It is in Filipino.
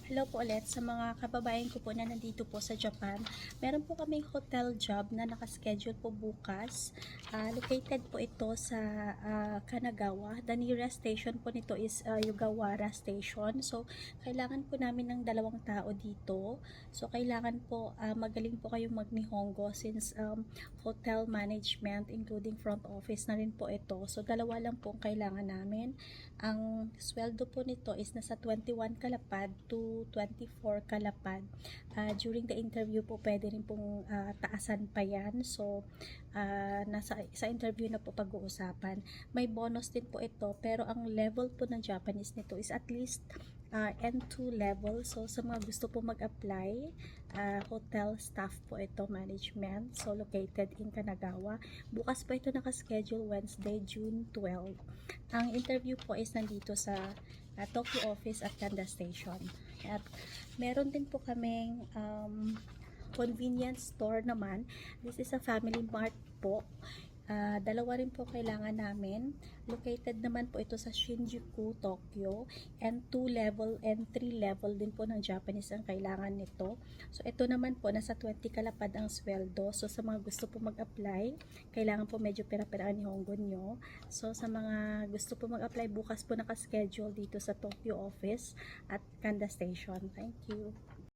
Hello po ulit sa mga kababayan ko po na nandito po sa Japan. Meron po kaming hotel job na nakaschedule po bukas. Located po ito sa Kanagawa. The nearest station po nito is Yugawara Station. So, kailangan po namin ng 2 tao dito. So, kailangan po magaling po kayong mag-Nihongo since hotel management including front office na rin po ito. So, 2 lang po ang kailangan namin. Ang sweldo po nito is nasa 21 kalapad to 24 kalapad. During the interview po pwede rin pong taasan pa yan. So sa interview na po pag-uusapan. May bonus din po ito pero ang level po ng Japanese nito is at least N2 level. So sa mga gusto po mag-apply, hotel staff po ito, management. So located in Kanagawa. Bukas po ito nakaschedule Wednesday, June 12. Ang interview po is nandito sa Tokyo office at Kanda Station. At meron din po kaming convenience store naman. This is a family mart po. 2 rin po kailangan namin. Located naman po ito sa Shinjuku, Tokyo. And 2 level and 3 level din po ng Japanese ang kailangan nito. So ito naman po nasa 20 kalapad ang sweldo. So sa mga gusto po mag-apply, kailangan po medyo pera-pera ang Nihongo nyo. So sa mga gusto po mag-apply, bukas po naka-schedule dito sa Tokyo office at Kanda Station. Thank you.